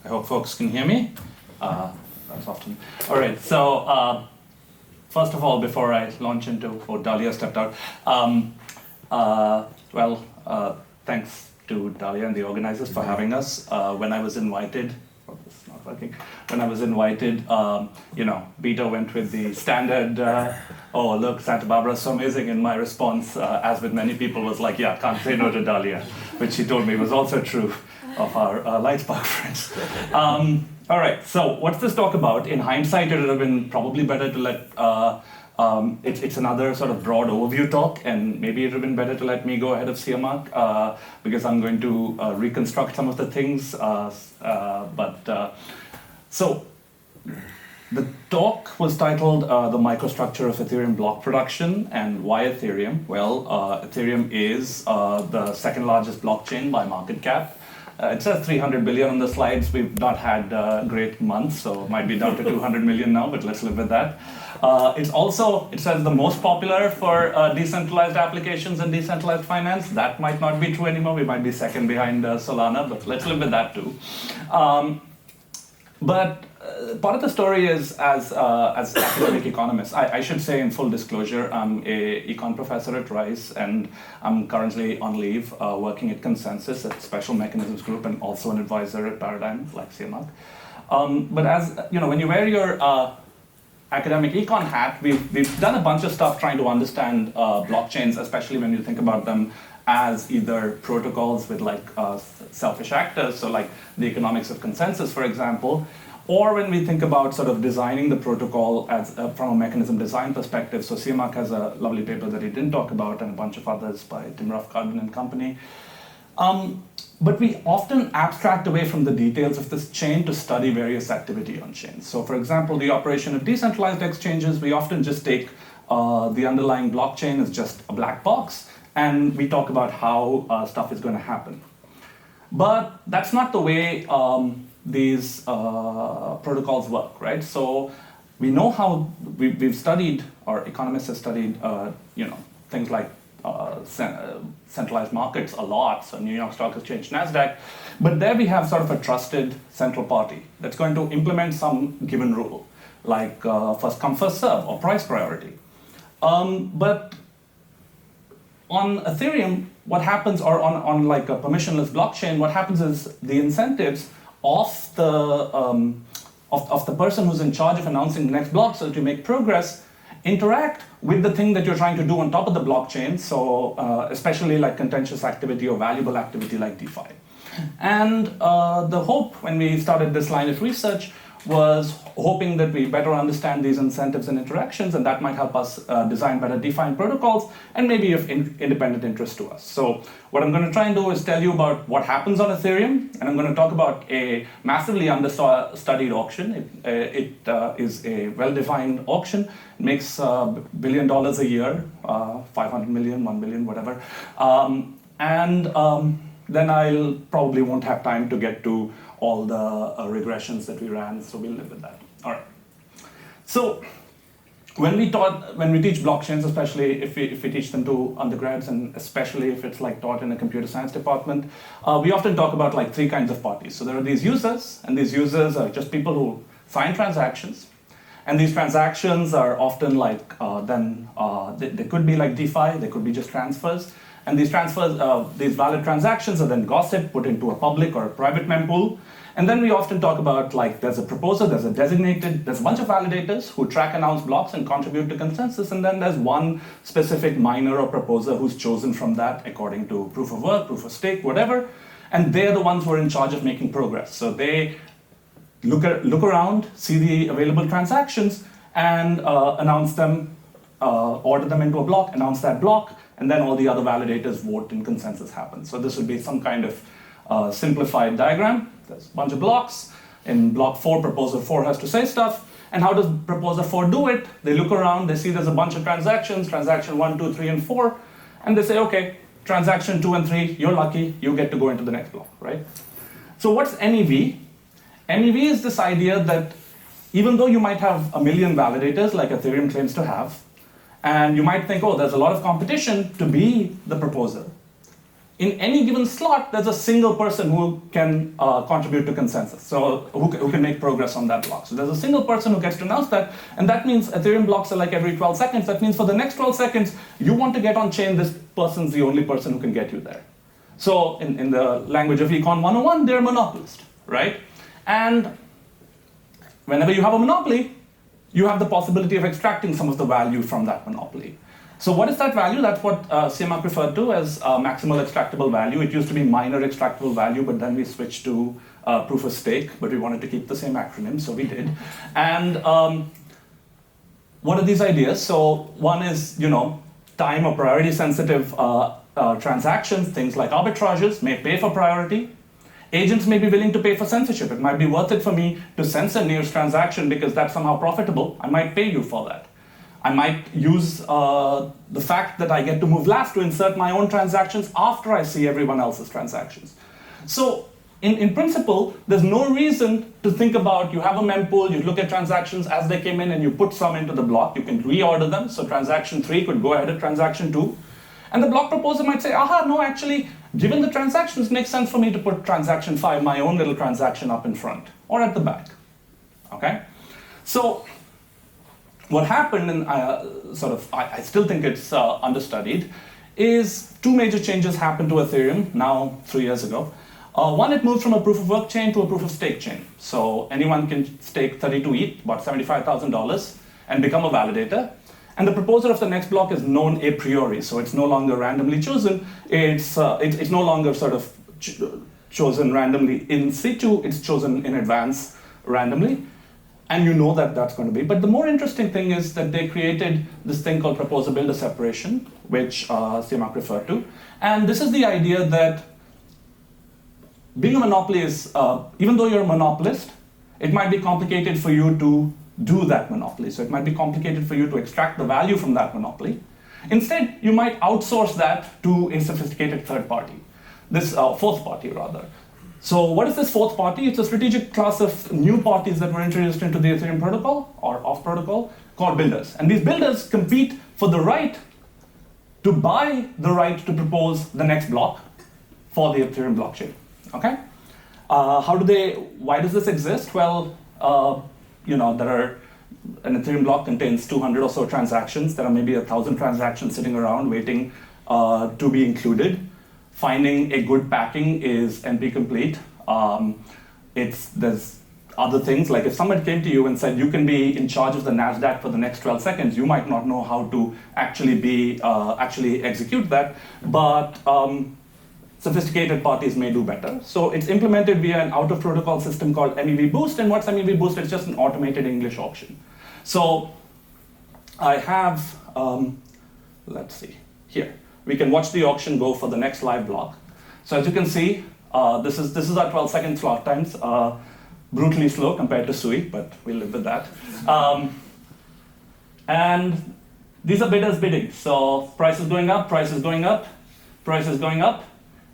I hope folks can hear me. That's often. All right, so first of all, before I launch into, Dahlia stepped out, thanks to Dahlia and the organizers for having us. When I was invited, this is not working. When I was invited, Beta went with the standard, oh, look, Santa Barbara is so amazing, and my response, as with many people, was like, yeah, can't say no to Dahlia, which she told me was also true of our Lightspark friends. All right, so what's this talk about? In hindsight, it would have been probably better to let, it's another sort of broad overview talk, and maybe it would have been better to let me go ahead of Siamak, because I'm going to reconstruct some of the things. So the talk was titled The Microstructure of Ethereum Block Production, and why Ethereum? Well, Ethereum is the second largest blockchain by market cap. It says 300 billion on the slides. We've not had great months, so it might be down to 200 million now, but let's live with that. It says the most popular for decentralized applications and decentralized finance. That might not be true anymore. We might be second behind Solana, but let's live with that too. But part of the story is, as academic economists, I should say in full disclosure, I'm an econ professor at Rice, and I'm currently on leave working at Consensys, a special mechanisms group, and also an advisor at Paradigm, like Siamak. But as when you wear your academic econ hat, we've done a bunch of stuff trying to understand blockchains, especially when you think about them as either protocols with selfish actors, so like the economics of consensus, for example, or when we think about sort of designing the protocol as from a mechanism design perspective. So Siamak has a lovely paper that he didn't talk about, and a bunch of others by Tim Ruff-Carbon and company. But we often abstract away from the details of this chain to study various activity on chains. So for example, the operation of decentralized exchanges, we often just take the underlying blockchain as just a black box, and we talk about how stuff is going to happen. But that's not the way these protocols work, right? So we know how we've studied, or economists have studied, things like centralized markets a lot, so New York Stock Exchange, NASDAQ, but there we have sort of a trusted central party that's going to implement some given rule, like first come, first serve, or price priority. But on Ethereum, what happens, or on like a permissionless blockchain, what happens is the incentives of the person who's in charge of announcing the next block, so to make progress, interact with the thing that you're trying to do on top of the blockchain, so especially like contentious activity or valuable activity like DeFi. And the hope when we started this line of research was hoping that we better understand these incentives and interactions, and that might help us design better DeFi protocols, and maybe of independent interest to us. So what I'm going to try and do is tell you about what happens on Ethereum, and I'm going to talk about a massively understudied auction. It is a well-defined auction. It makes $1 billion a year, 500 million, 1 billion, whatever. Then I'll probably won't have time to get to all the regressions that we ran, so we'll live with that. All right. So when we teach blockchains, especially if we teach them to undergrads, and especially if it's like taught in a computer science department, we often talk about like three kinds of parties. So there are these users, and these users are just people who sign transactions. And these transactions are often like, they could be like DeFi, they could be just transfers. And these transfers, these valid transactions are then gossiped, put into a public or a private mempool. And then we often talk about like there's a proposer, there's a bunch of validators who track announced blocks and contribute to consensus, and then there's one specific miner or proposer who's chosen from that according to proof of work, proof of stake, whatever. And they're the ones who are in charge of making progress. So they look around, see the available transactions, and announce them, order them into a block, announce that block, and then all the other validators vote and consensus happens. So this would be some kind of simplified diagram. There's a bunch of blocks. In block 4, proposer 4 has to say stuff. And how does proposer 4 do it? They look around, they see there's a bunch of transactions, transaction 1, 2, 3, and 4, and they say, okay, transaction 2 and 3, you're lucky, you get to go into the next block, right? So what's MEV? MEV is this idea that even though you might have 1 million validators, like Ethereum claims to have, and you might think, oh, there's a lot of competition to be the proposer, in any given slot, there's a single person who can contribute to consensus, so who can make progress on that block. So there's a single person who gets to announce that, and that means Ethereum blocks are like every 12 seconds. That means for the next 12 seconds, you want to get on chain, this person's the only person who can get you there. So in the language of Econ 101, they're a monopolist, right? And whenever you have a monopoly, you have the possibility of extracting some of the value from that monopoly. So what is that value? That's what CMAC referred to as maximal extractable value. It used to be minor extractable value, but then we switched to proof of stake, but we wanted to keep the same acronym, so we did. And what are these ideas? So one is, time or priority sensitive transactions, things like arbitrages may pay for priority. Agents may be willing to pay for censorship. It might be worth it for me to censor nearest transaction because that's somehow profitable. I might pay you for that. I might use the fact that I get to move last to insert my own transactions after I see everyone else's transactions. So in principle, there's no reason to think about, you have a mempool, you look at transactions as they came in and you put some into the block. You can reorder them. So transaction 3 could go ahead of transaction 2. And the block proposer might say, no, actually, given the transactions, it makes sense for me to put transaction 5, my own little transaction, up in front or at the back. Okay? So what happened, and I still think it's understudied, is two major changes happened to Ethereum now 3 years ago. One, it moved from a proof of work chain to a proof of stake chain. So anyone can stake 32 ETH, about $75,000, and become a validator. And the proposer of the next block is known a priori, so it's no longer randomly chosen. It's no longer chosen randomly in situ, it's chosen in advance randomly. And you know that that's going to be. But the more interesting thing is that they created this thing called proposer-builder separation, which CMAC referred to. And this is the idea that being a monopoly is, even though you're a monopolist, it might be complicated for you to do that monopoly. So it might be complicated for you to extract the value from that monopoly. Instead, you might outsource that to a sophisticated third party, this fourth party rather. So what is this fourth party? It's a strategic class of new parties that were introduced into the Ethereum protocol or off protocol called builders. And these builders compete for the right to buy the right to propose the next block for the Ethereum blockchain. Okay? Why does this exist? Well, an Ethereum block contains 200 or so transactions. There are maybe 1,000 transactions sitting around waiting to be included. Finding a good packing is NP complete. There's other things, like if someone came to you and said you can be in charge of the NASDAQ for the next 12 seconds, you might not know how to actually execute that, but sophisticated parties may do better. So it's implemented via an out-of-protocol system called MEV Boost, and what's MEV Boost? It's just an automated English auction. So I have, let's see, here. We can watch the auction go for the next live block. So as you can see, this is our 12-second slot times. Brutally slow compared to Sui, but we'll live with that. And these are bidders bidding. So price is going up, price is going up, price is going up.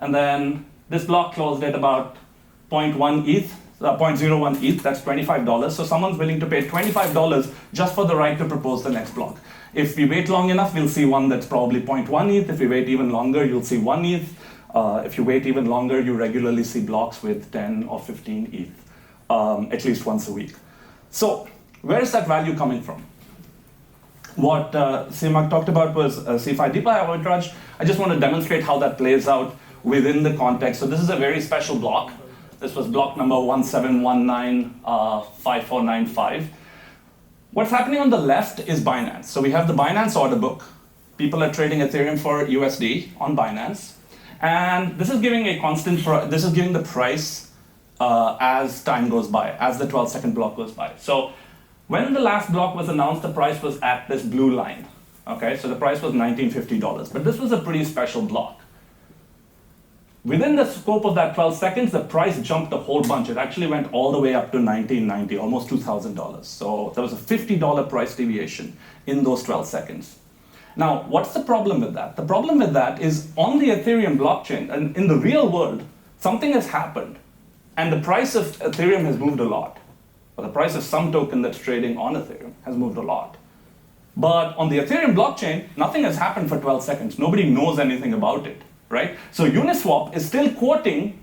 And then this block closed at about 0.1 ETH, 0.01 ETH, that's $25. So someone's willing to pay $25 just for the right to propose the next block. If we wait long enough, we'll see one that's probably 0.1 ETH. If we wait even longer, you'll see 1 ETH. If you wait even longer, you regularly see blocks with 10 or 15 ETH, at least once a week. So where is that value coming from? What CMAC talked about was C5 DeFi arbitrage. I just want to demonstrate how that plays out within the context. So this is a very special block. This was block number 17195495. What's happening on the left is Binance. So we have the Binance order book. People are trading Ethereum for USD on Binance. And this is giving a constant, this is giving the price as time goes by, as the 12-second block goes by. So when the last block was announced, the price was at this blue line. Okay, so the price was $1950, but this was a pretty special block. Within the scope of that 12 seconds, the price jumped a whole bunch. It actually went all the way up to $1990, almost $2,000. So there was a $50 price deviation in those 12 seconds. Now, what's the problem with that? The problem with that is on the Ethereum blockchain, and in the real world, something has happened, and the price of Ethereum has moved a lot. Or the price of some token that's trading on Ethereum has moved a lot. But on the Ethereum blockchain, nothing has happened for 12 seconds. Nobody knows anything about it. right? So Uniswap is still quoting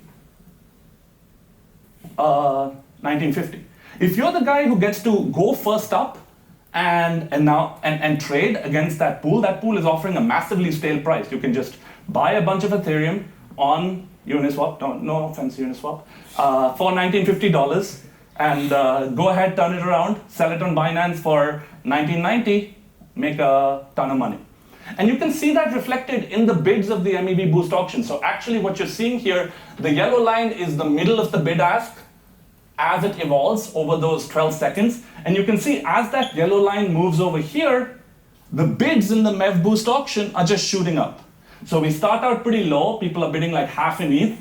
1950. If you're the guy who gets to go first up and trade against that pool is offering a massively stale price. You can just buy a bunch of Ethereum on Uniswap, no offense Uniswap, for $1950 and go ahead, turn it around, sell it on Binance for $19.90, make a ton of money. And you can see that reflected in the bids of the MEV boost auction. So actually what you're seeing here, the yellow line is the middle of the bid ask as it evolves over those 12 seconds. And you can see as that yellow line moves over here, the bids in the MEV boost auction are just shooting up. So we start out pretty low, people are bidding like half an ETH,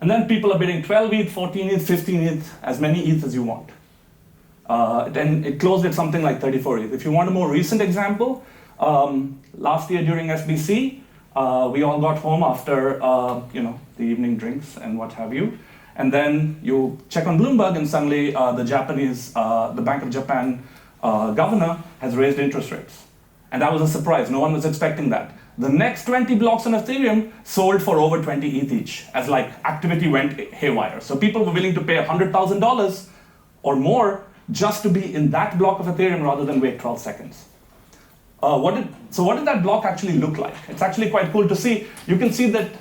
and then people are bidding 12 ETH, 14 ETH, 15 ETH, as many ETH as you want. Then it closed at something like 34 ETH. If you want a more recent example, last year during FBC, we all got home after the evening drinks and what have you. And then you check on Bloomberg and suddenly the Bank of Japan governor has raised interest rates. And that was a surprise, no one was expecting that. The next 20 blocks on Ethereum sold for over 20 ETH each, as like activity went haywire. So people were willing to pay $100,000 or more just to be in that block of Ethereum rather than wait 12 seconds. What did that block actually look like? It's actually quite cool to see. You can see that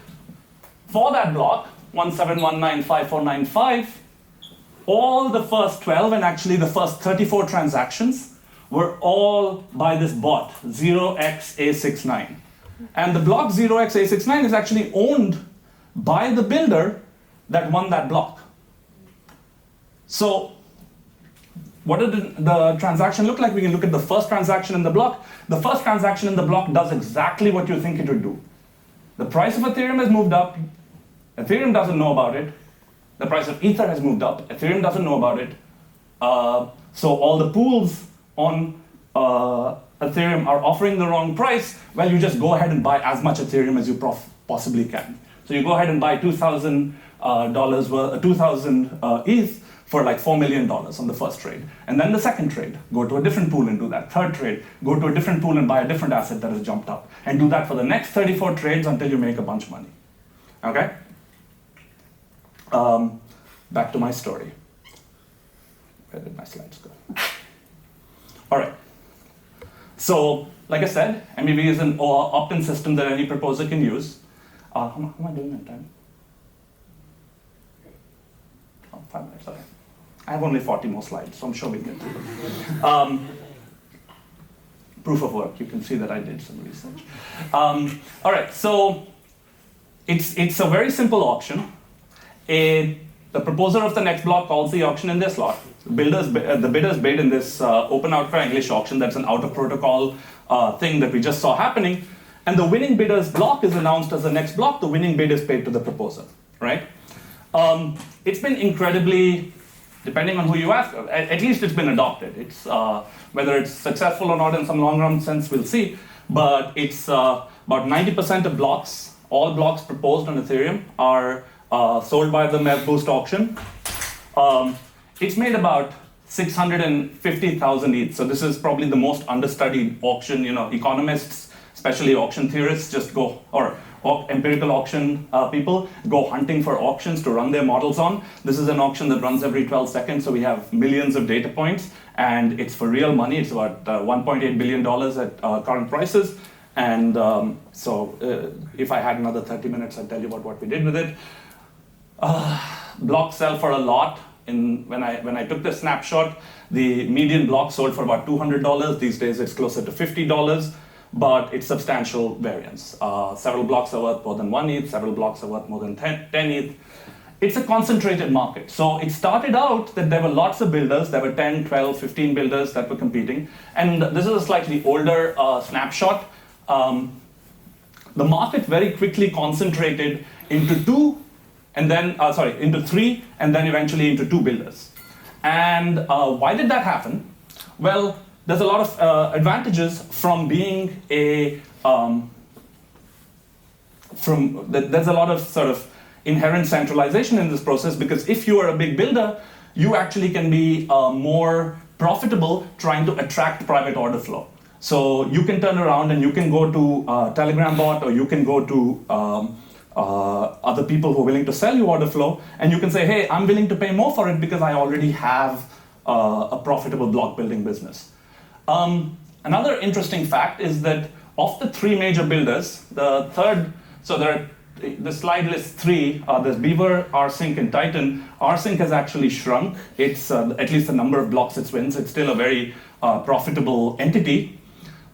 for that block, 17195495, all the first 12 and actually the first 34 transactions were all by this bot, 0xA69. And the block 0xA69 is actually owned by the builder that won that block. So what did the transaction look like? We can look at the first transaction in the block. The first transaction in the block does exactly what you think it would do. The price of Ethereum has moved up. Ethereum doesn't know about it. The price of Ether has moved up. Ethereum doesn't know about it. So all the pools on Ethereum are offering the wrong price. Well, you just go ahead and buy as much Ethereum as you possibly can. So you go ahead and buy $2,000 ETH for like $4 million on the first trade. And then the second trade, go to a different pool and do that. Third trade, go to a different pool and buy a different asset that has jumped up. And do that for the next 34 trades until you make a bunch of money. Okay? Back to my story. Where did my slides go? All right. So, like I said, MEV is an opt-in system that any proposer can use. How am I doing in time? Oh, 5 minutes, okay. I have only 40 more slides, so I'm sure we can get through them. Proof of work, you can see that I did some research. All right, so it's a very simple auction. The proposer of the next block calls the auction in their slot. The bidders bid in this open outcry English auction. That's an out-of-protocol thing that we just saw happening. And the winning bidder's block is announced as the next block. The winning bid is paid to the proposer, right? It's been incredibly, depending on who you ask, at least it's been adopted. It's whether it's successful or not in some long-run sense, we'll see. But it's about 90% of blocks, all blocks proposed on Ethereum are sold by the MEV Boost auction. It's made about 650,000 ETH. So this is probably the most understudied auction. Economists, especially auction theorists, just go, or empirical auction people, go hunting for auctions to run their models on. This is an auction that runs every 12 seconds, so we have millions of data points, and it's for real money. It's about $1.8 billion at current prices. And if I had another 30 minutes, I'd tell you about what we did with it. Blocks sell for a lot. When I took the snapshot, the median block sold for about $200. These days it's closer to $50, but it's substantial variance. Several blocks are worth more than 1 ETH, several blocks are worth more than 10 ETH. It's a concentrated market. So it started out that there were lots of builders. There were 10, 12, 15 builders that were competing. And this is a slightly older snapshot. The market very quickly concentrated into into 3, and then eventually into 2 builders. And why did that happen? Well, there's a lot of advantages from being there's a lot of sort of inherent centralization in this process, because if you are a big builder, you actually can be more profitable trying to attract private order flow. So you can turn around and you can go to Telegram bot, or you can go to other people who are willing to sell you order flow, and you can say, hey, I'm willing to pay more for it because I already have a profitable block building business. Another interesting fact is that of the three major builders, the third, so the slide lists three, there's Beaver, rsync, and Titan. rsync has actually shrunk. It's at least the number of blocks it wins. It's still a very profitable entity.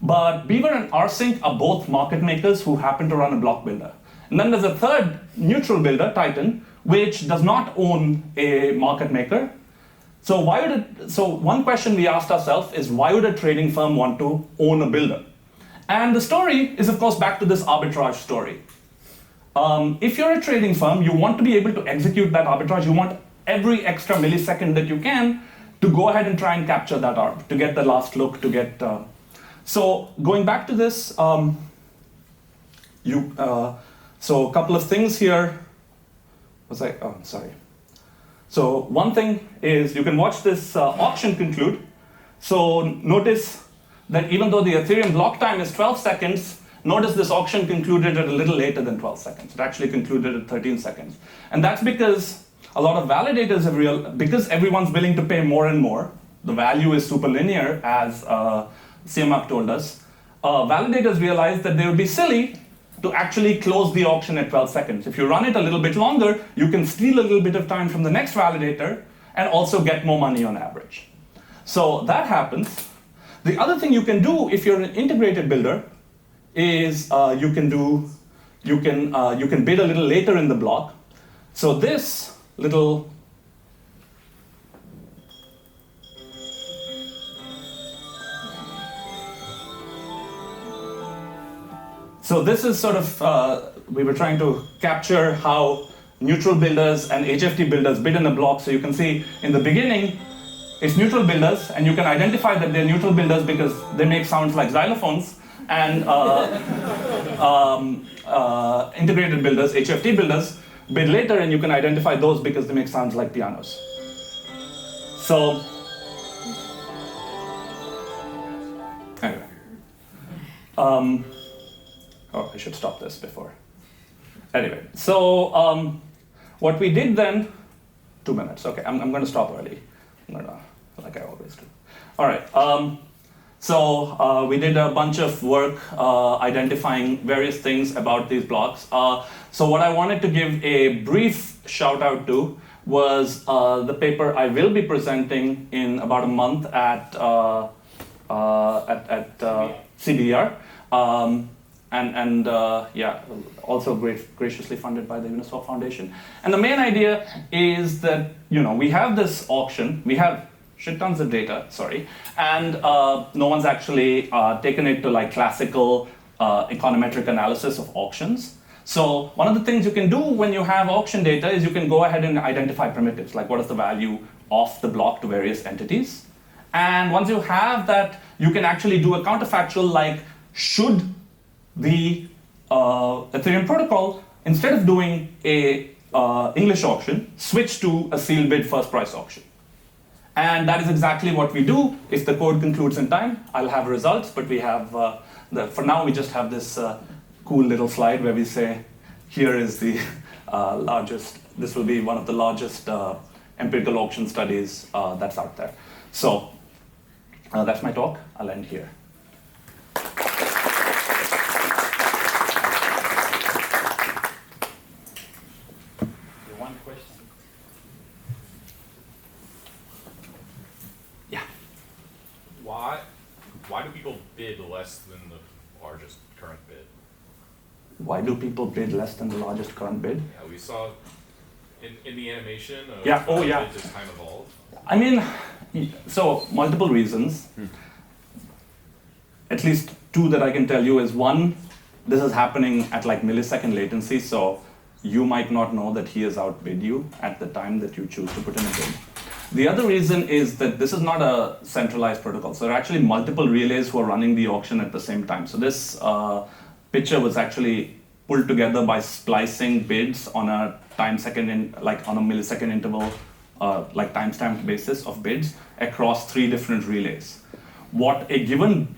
But Beaver and rsync are both market makers who happen to run a block builder. And then there's a third neutral builder, Titan, which does not own a market maker. So one question we asked ourselves is, why would a trading firm want to own a builder? And the story is, of course, back to this arbitrage story. If you're a trading firm, you want to be able to execute that arbitrage. You want every extra millisecond that you can to go ahead and try and capture that arb, to get the last look, to get... So going back to this, so a couple of things here. Sorry. So one thing is you can watch this auction conclude. So notice that even though the Ethereum block time is 12 seconds, notice this auction concluded at a little later than 12 seconds. It actually concluded at 13 seconds. And that's because a lot of validators have because everyone's willing to pay more and more, the value is super linear, as CMAC told us, validators realized that they would be silly to actually close the auction at 12 seconds. If you run it a little bit longer, you can steal a little bit of time from the next validator and also get more money on average. So that happens. The other thing you can do if you're an integrated builder is you can bid a little later in the block. So this little So this is sort of, we were trying to capture how neutral builders and HFT builders bid in a block. So you can see in the beginning, it's neutral builders, and you can identify that they're neutral builders because they make sounds like xylophones, and integrated builders, HFT builders, bid later, and you can identify those because they make sounds like pianos. So, anyway. Oh, I should stop this before. Anyway, so what we did then, 2 minutes, okay, I'm going to stop early. Like I always do. All right, so we did a bunch of work identifying various things about these blocks. So what I wanted to give a brief shout out to was the paper I will be presenting in about a month at CBR. Yeah, also graciously funded by the Uniswap Foundation. And the main idea is that, we have this auction, we have shit tons of data, and no one's actually taken it to like classical econometric analysis of auctions. So one of the things you can do when you have auction data is you can go ahead and identify primitives, like what is the value of the block to various entities. And once you have that, you can actually do a counterfactual like, should the Ethereum protocol, instead of doing a English auction, switch to a sealed bid first price auction. And that is exactly what we do. If the code concludes in time, I'll have results, but we have, for now we just have this cool little slide where we say, here is the largest, this will be one of the largest empirical auction studies that's out there. So that's my talk, I'll end here. Why do people bid less than the largest current bid? Why do people bid less than the largest current bid? Yeah, we saw in the animation of bids as time evolved. I mean, so multiple reasons. At least two that I can tell you is one, this is happening at like millisecond latency, so you might not know that he has outbid you at the time that you choose to put in a bid. The other reason is that this is not a centralized protocol. So there are actually multiple relays who are running the auction at the same time. So this picture was actually pulled together by splicing bids on a on a millisecond interval, like timestamp basis of bids across 3 different relays. What a given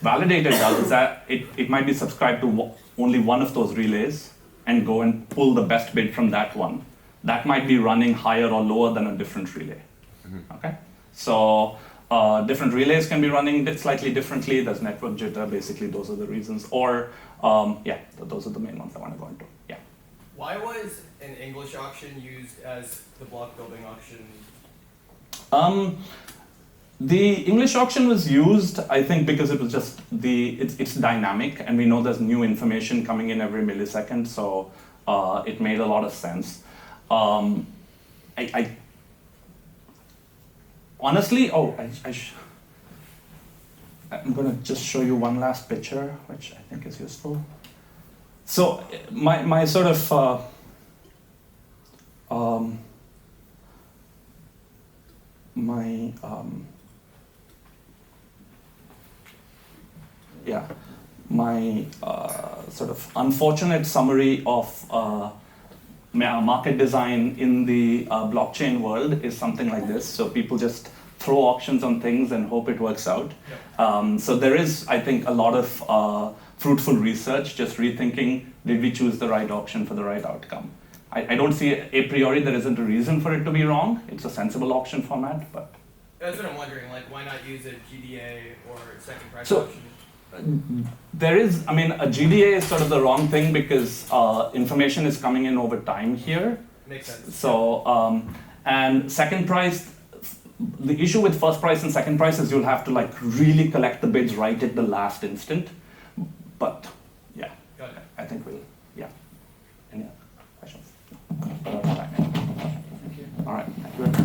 validator does is that it might be subscribed to only one of those relays and go and pull the best bid from that one. That might be running higher or lower than a different relay. Okay, so different relays can be running slightly differently. There's network jitter. Basically, those are the reasons. Or yeah, those are the main ones I want to go into. Yeah. Why was an English auction used as the block building auction? The English auction was used, I think, because it was just it's dynamic, and we know there's new information coming in every millisecond, so it made a lot of sense. I honestly, I'm going to just show you one last picture, which I think is useful. So my sort of my sort of unfortunate summary of market design in the blockchain world is something like this. So people just throw auctions on things and hope it works out. Yep. So there is, I think, a lot of fruitful research, just rethinking, did we choose the right auction for the right outcome? I don't see, a priori, there isn't a reason for it to be wrong. It's a sensible auction format, but. That's what I'm wondering, like, why not use a GDA or second price auction? There is, I mean, a GDA is sort of the wrong thing because information is coming in over time here. Makes sense. So, and second price, the issue with first price and second price is you'll have to like really collect the bids right at the last instant. But yeah, got it. I think yeah. Any other questions? Thank you. All right, thank you very much.